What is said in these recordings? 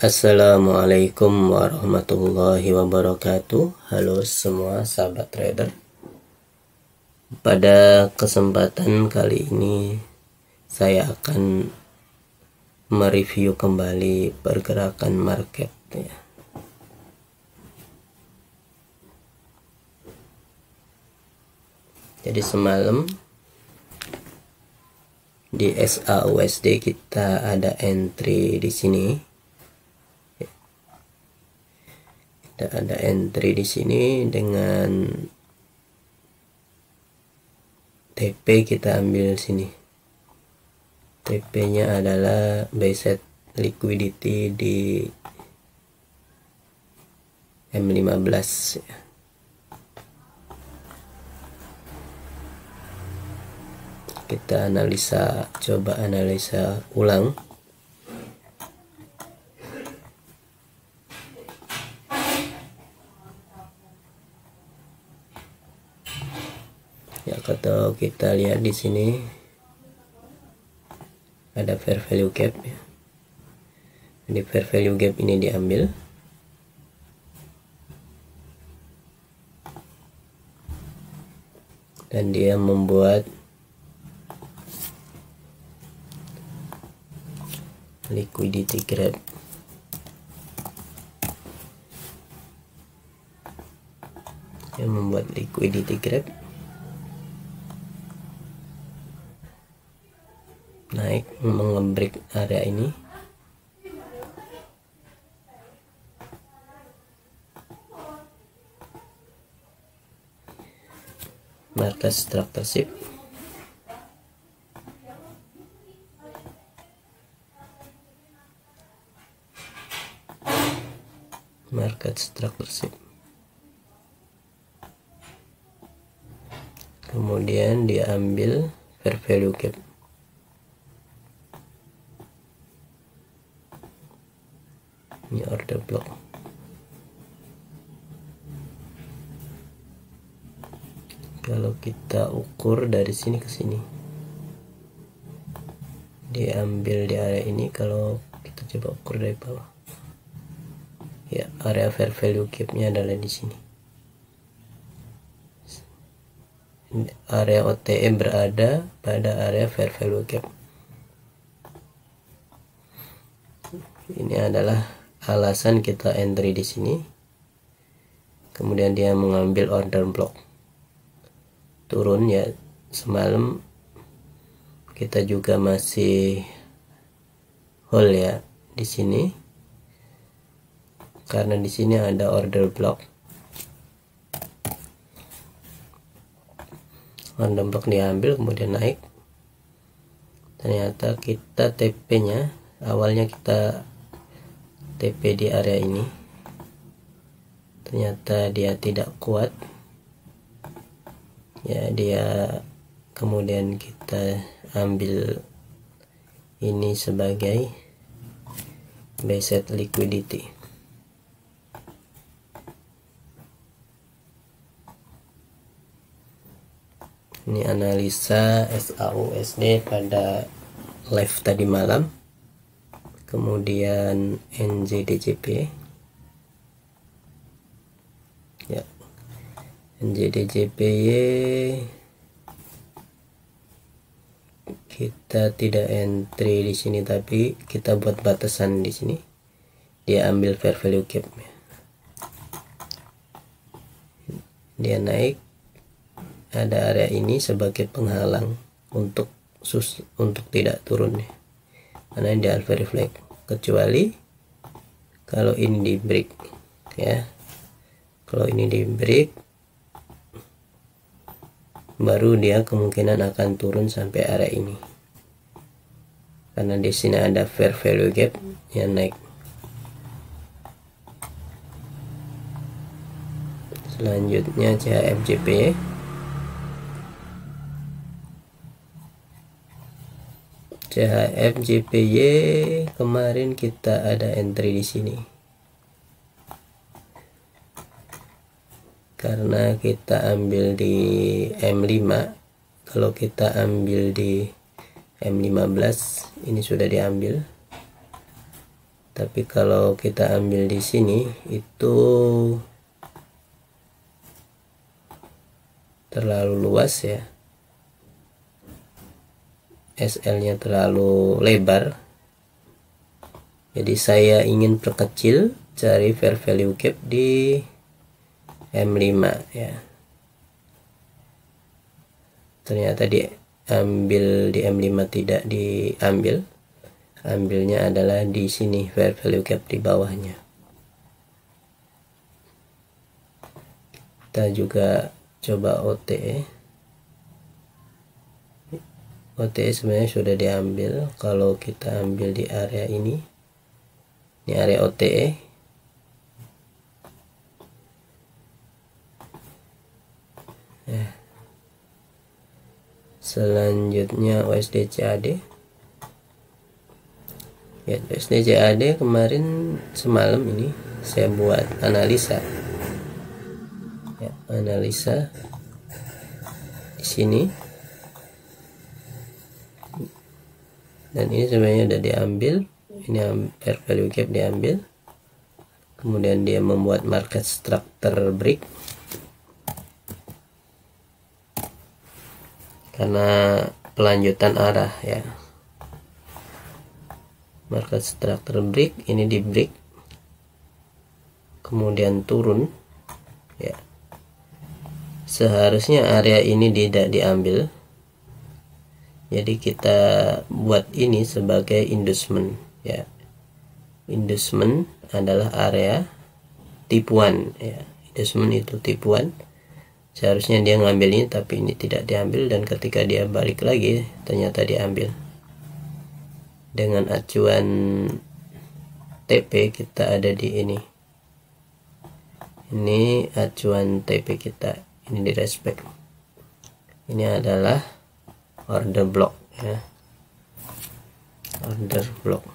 Assalamualaikum warahmatullahi wabarakatuh. Halo semua sahabat trader. Pada kesempatan kali ini saya akan mereview kembali pergerakan market ya. Jadi semalam di SAUSD kita ada entry di sini. Ada entry di sini dengan TP, kita ambil sini. TP-nya adalah buy set liquidity di M15 ya. Kita coba analisa ulang. Ya, kalau kita lihat di sini ada fair value gap ya. Jadi fair value gap ini diambil. Dan dia membuat liquidity grab. Dia membuat liquidity grab. Naik mengebreak area ini. Market structure shift. Market structure shift. Kemudian diambil fair value gap. Ini order block. Kalau kita ukur dari sini ke sini, diambil di area ini. Kalau kita coba ukur dari bawah, ya area fair value gap-nya adalah di sini. Area OTE berada pada area fair value gap. Ini adalah alasan kita entry di sini. Kemudian dia mengambil order block turun ya. Semalam kita juga masih hold ya di sini, karena di sini ada order block. Order block diambil, kemudian naik. Ternyata kita TP-nya awalnya kita TP di area ini, ternyata dia tidak kuat ya. Dia kemudian kita ambil ini sebagai buy set liquidity. Ini analisa SAUSD pada live tadi malam. Kemudian NZDJP ya, NZDJPY kita tidak entry di sini, tapi kita buat batasan di sini. Dia ambil fair value gap ya. Dia naik, ada area ini sebagai penghalang untuk tidak turun ya. Karena dia alpha reflect, kecuali kalau ini di break ya. Kalau ini di break, baru dia kemungkinan akan turun sampai area ini, karena di sini ada fair value gap yang naik. Selanjutnya CHFJP. CHFJPY kemarin kita ada entry di sini. Karena kita ambil di M5, kalau kita ambil di M15 ini sudah diambil, tapi kalau kita ambil di sini itu terlalu luas ya, SL nya terlalu lebar, jadi saya ingin perkecil, cari fair value gap di M5 ya. Ternyata diambil di M5 tidak diambil, ambilnya adalah di sini fair value gap di bawahnya. Kita juga coba OTE. OTE sebenarnya sudah diambil. Kalau kita ambil di area ini area OTE, selanjutnya USD CAD ya. USD CAD kemarin semalam ini saya buat analisa ya, analisa di sini, dan ini sebenarnya udah diambil, ini fair value gap diambil, kemudian dia membuat market structure break karena pelanjutan arah ya. Market structure break, ini di break kemudian turun ya. Seharusnya area ini tidak diambil, jadi kita buat ini sebagai inducement ya. Inducement adalah area tipuan ya. Inducement itu tipuan, seharusnya dia ngambil ini tapi ini tidak diambil, dan ketika dia balik lagi ternyata diambil. Dengan acuan TP kita ada di ini acuan TP kita, ini di respect, ini adalah order block ya, order block.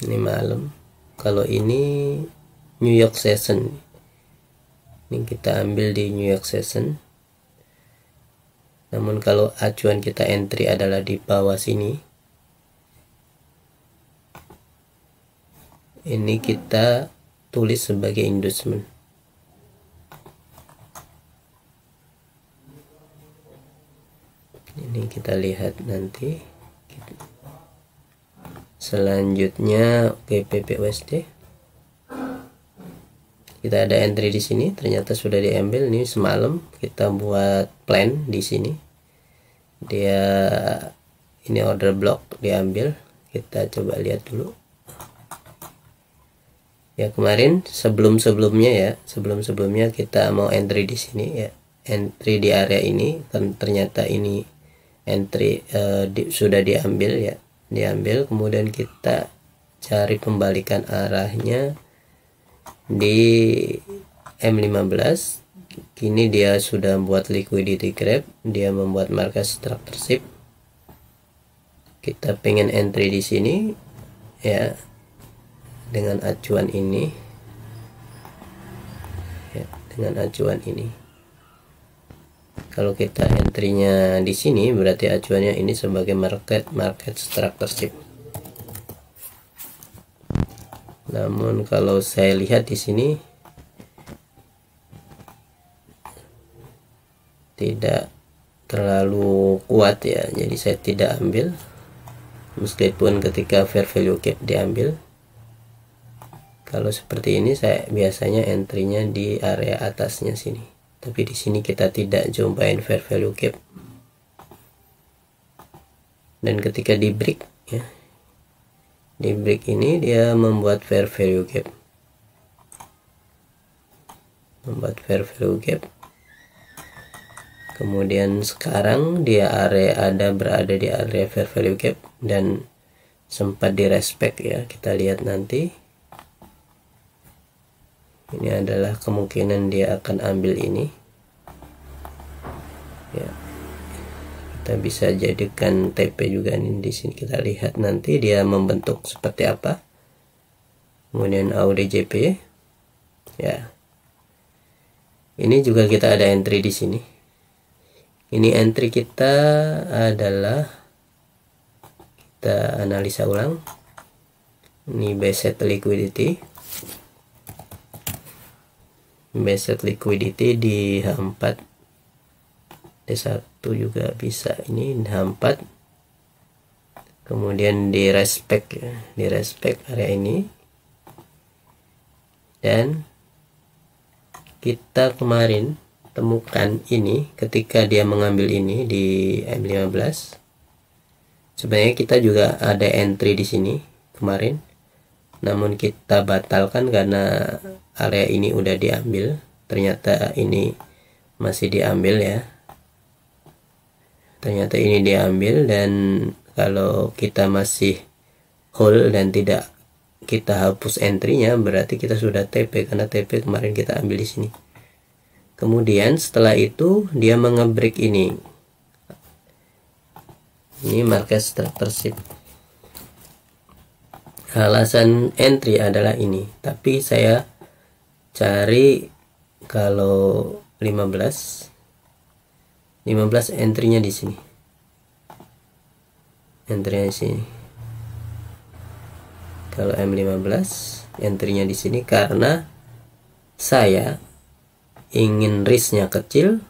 Ini malam. Kalau ini New York Session, ini kita ambil di New York Session. Namun kalau acuan kita entry adalah di bawah sini, ini kita tulis sebagai inducement. Ini kita lihat nanti. Selanjutnya GBP USD, kita ada entry di sini, ternyata sudah diambil. Ini semalam kita buat plan di sini, dia ini order block diambil. Kita coba lihat dulu ya, kemarin sebelumnya kita mau entry di sini ya, entry di area ini, kan ternyata ini entry sudah diambil ya, diambil. Kemudian kita cari pembalikan arahnya di M15. Kini dia sudah buat liquidity grab, dia membuat market structure shift. Kita pengen entry di sini ya, dengan acuan ini ya, dengan acuan ini. Kalau kita entry-nya di sini berarti acuannya ini sebagai market structure shift. Namun kalau saya lihat di sini tidak terlalu kuat ya, jadi saya tidak ambil, meskipun ketika fair value gap diambil. Kalau seperti ini saya biasanya entry-nya di area atasnya sini, tapi di sini kita tidak jumpain fair value gap. Dan ketika di break ya, di break ini dia membuat fair value gap, kemudian sekarang dia berada di area fair value gap dan sempat di respect ya. Kita lihat nanti. Ini adalah kemungkinan dia akan ambil ini ya. kita bisa jadikan TP juga nih. Di sini kita lihat nanti dia membentuk seperti apa. Kemudian AUDJP ya, ini juga kita ada entry di sini. Ini entry kita adalah, kita analisa ulang. Ini base set liquidity, di H4, D1 juga bisa, ini H4. Kemudian di respect ya, di respect area ini. Dan kita kemarin temukan ini ketika dia mengambil ini di M15. Sebenarnya kita juga ada entry di sini kemarin, namun kita batalkan karena area ini udah diambil. Ternyata ini masih diambil ya, ternyata ini diambil. Dan kalau kita masih hold dan tidak kita hapus entry-nya, berarti kita sudah TP, karena TP kemarin kita ambil di sini. Kemudian setelah itu dia mengebreak ini market structure shift. Alasan entry adalah ini, tapi saya cari kalau 15 entry-nya di sini. Entry-nya di sini. Kalau M15 entry-nya di sini karena saya ingin risk-nya kecil,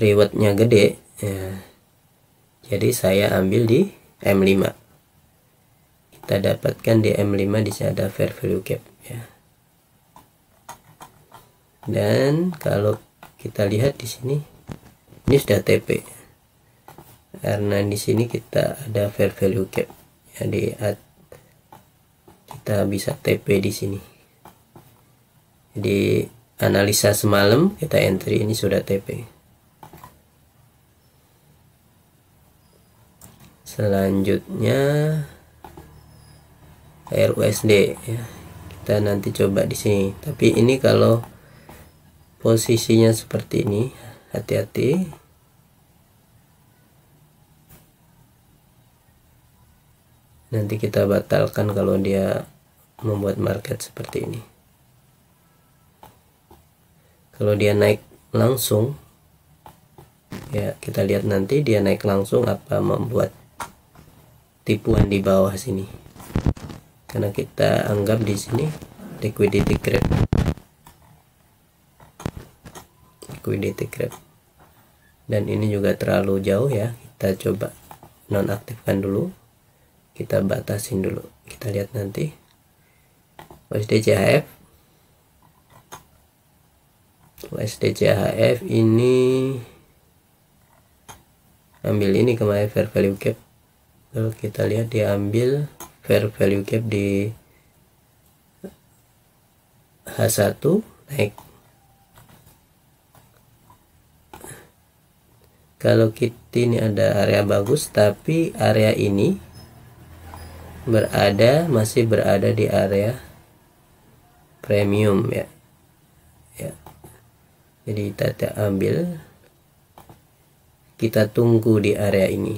reward-nya gede ya. Jadi saya ambil di M5. Kita dapatkan di M5 di sini ada fair value gap ya. Dan kalau kita lihat di sini, ini sudah TP. Karena di sini kita ada fair value gap. Jadi kita bisa TP di sini. Jadi analisa semalam kita entry, ini sudah TP. Selanjutnya RUSD ya. Kita nanti coba di sini. Tapi ini kalau posisinya seperti ini, hati-hati. Nanti kita batalkan kalau dia membuat market seperti ini. Kalau dia naik langsung ya, kita lihat nanti dia naik langsung apa membuat tipuan di bawah sini, karena kita anggap di sini liquidity grab, dan ini juga terlalu jauh ya. Kita coba nonaktifkan dulu, kita batasin dulu, kita lihat nanti. USD CHF ini ambil ini kemarin fair value gap. Kalau kita lihat dia ambil fair value gap di H1 naik. Kalau kita ini ada area bagus, tapi area ini masih berada di area premium ya. Jadi kita ambil, kita tunggu di area ini.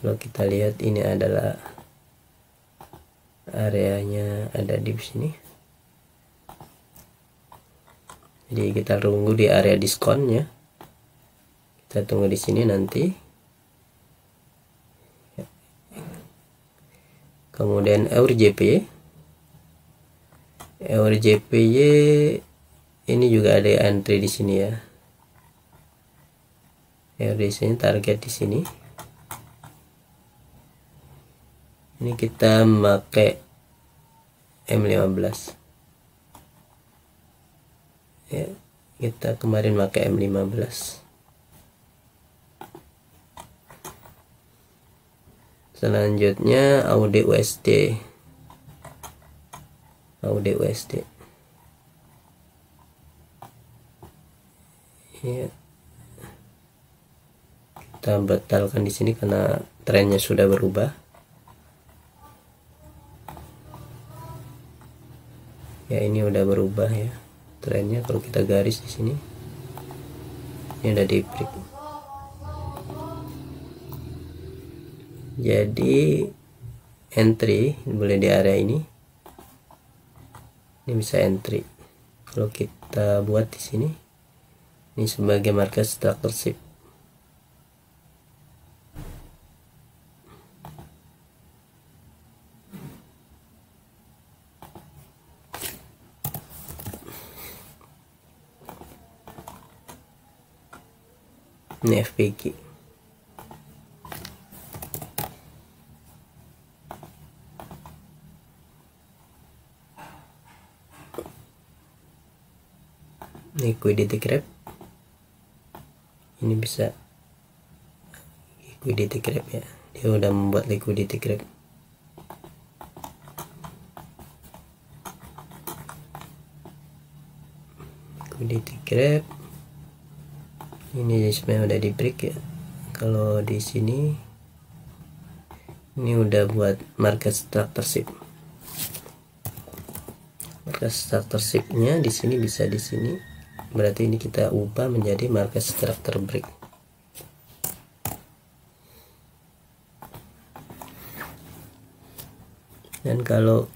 Kalau kita lihat ini adalah areanya ada di sini. Jadi kita tunggu di area diskonnya. Kita tunggu di sini nanti. Kemudian EURJPY ini juga ada entry di sini ya. Di sini target di sini. Ini kita pakai M15. Ya, kita kemarin pakai M15. Selanjutnya AUD/USD. Ya. Kita batalkan di sini karena trennya sudah berubah. Ya, ini udah berubah ya trennya. Kalau kita garis di sini, ini udah di break. Jadi entry boleh di area ini bisa entry. Kalau kita buat di sini, ini sebagai market structure shift. Ini FPG. Liquidity grab. Ini bisa liquidity grab ya. Dia udah membuat liquidity grab. Liquidity grab. Ini sebenarnya udah di break ya. Kalau di sini ini udah buat market structure shift. Market structure shift-nya di sini bisa di sini. Berarti ini kita ubah menjadi market structure break. Dan kalau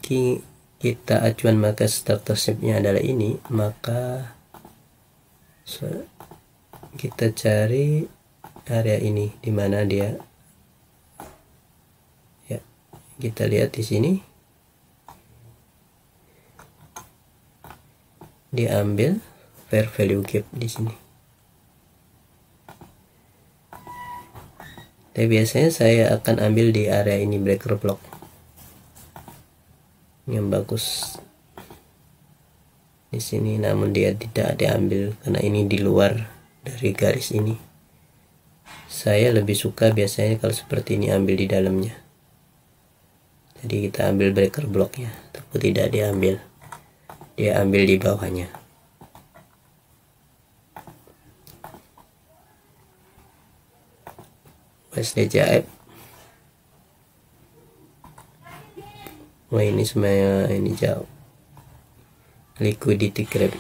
kita acuan market structure shift-nya adalah ini, maka kita cari area ini di mana dia ya. Kita lihat di sini diambil fair value gap di sini. Tapi biasanya saya akan ambil di area ini, breaker block yang bagus di sini, namun dia tidak diambil karena ini di luar dari garis ini. Saya lebih suka biasanya kalau seperti ini ambil di dalamnya. Jadi kita ambil breaker blocknya, tapi tidak diambil, dia ambil di bawahnya. USD-JF. Wah, ini semuanya ini jauh. Liquidity grab.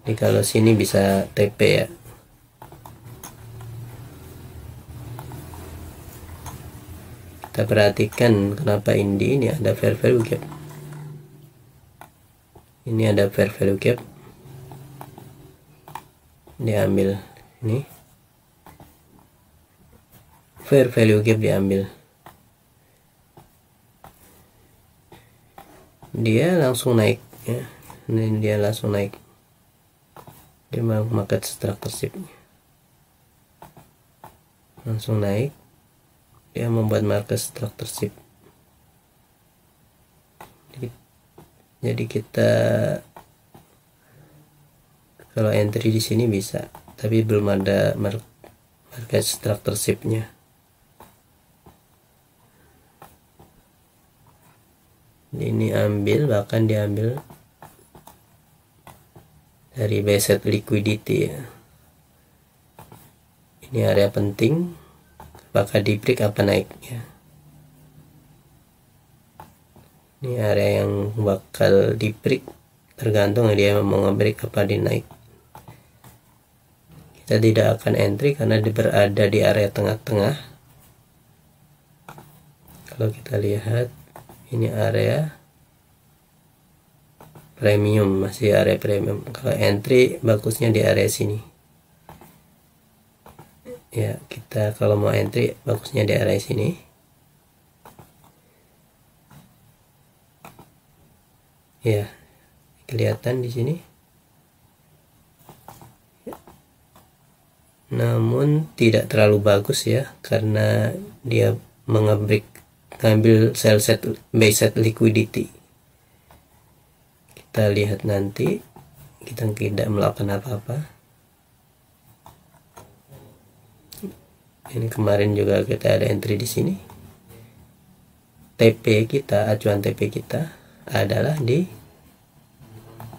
Jadi kalau sini bisa TP ya. Kita perhatikan kenapa ini ada fair value gap. Ini ada fair value gap. Diambil ini. Fair value gap diambil. Dia langsung naik ya. Ini dia langsung naik. Dia market structure shift-nya langsung naik. Dia membuat market structure shift. Jadi kita kalau entry di sini bisa, tapi belum ada market structure shift-nya. Ini ambil, bahkan diambil dari basic liquidity ya. Ini area penting, apakah di break apa naik ya. Ini area yang bakal di break, tergantung dia mau nge-break apa di naik. Kita tidak akan entry karena dia berada di area tengah-tengah. Kalau kita lihat ini area premium, masih area premium. Kalau entry bagusnya di area sini ya. Kita kalau mau entry bagusnya di area sini ya, kelihatan di sini. Namun tidak terlalu bagus ya, karena dia mengambil sell set buy set liquidity. Kita lihat nanti, kita tidak melakukan apa-apa. Ini kemarin juga kita ada entry di sini. TP kita, acuan TP kita adalah di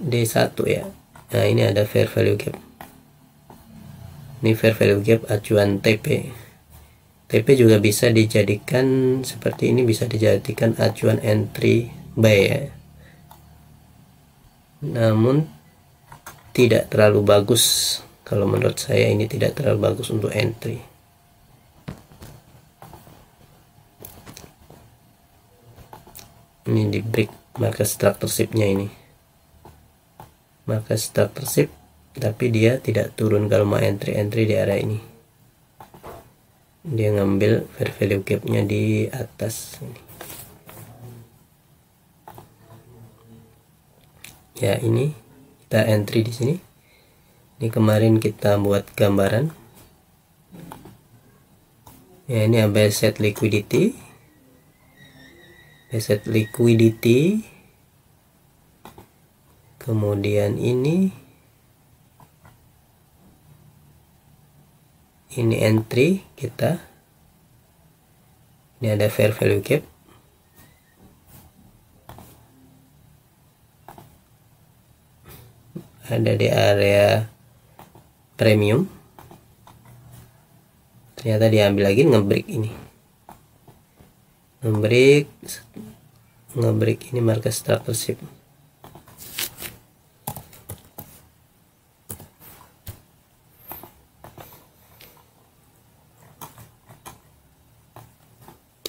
D1 ya. Nah, ini ada fair value gap. Ini fair value gap acuan TP. TP juga bisa dijadikan seperti ini, bisa dijadikan acuan entry buy ya. namun tidak terlalu bagus. Kalau menurut saya ini tidak terlalu bagus untuk entry. Ini di break market structure shift-nya ini. Market structure shift, tapi dia tidak turun kalau mau entry di area ini. Dia ngambil fair value gap-nya di atas ini. Ya, ini kita entry di sini. Ini kemarin kita buat gambaran. Ya, ini ada set liquidity. Set liquidity. Kemudian ini entry kita. Ini ada fair value gap. Ada di area premium. Ternyata diambil lagi, ngebreak ini. Ngebreak ini market structure shift.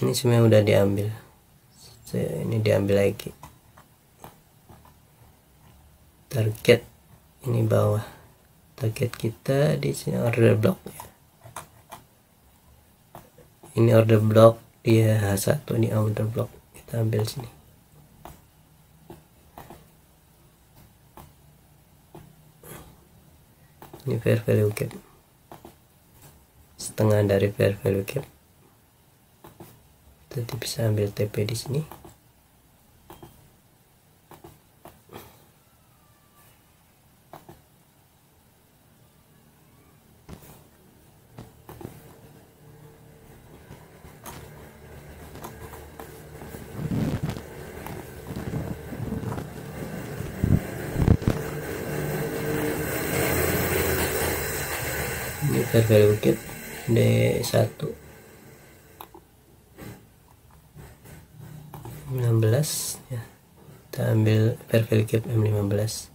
Ini semuanya udah diambil. Ini diambil lagi. Target ini bawah. Target kita di sini order block. Ini order block, dia H1, ini order block. Kita ambil sini. Ini fair value gap. Setengah dari fair value gap. Jadi bisa ambil TP di sini. Ini fair value gap D1 16 ya. Kita ambil fair value gap M15.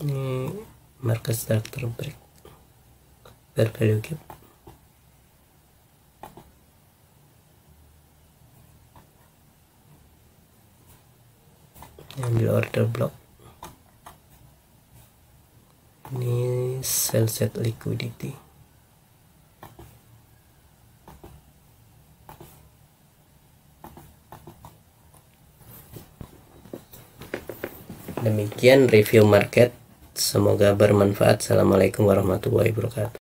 Ini market structure break fair value gap. Ambil order block. Ini sell set liquidity. Demikian review market, semoga bermanfaat. Assalamualaikum warahmatullahi wabarakatuh.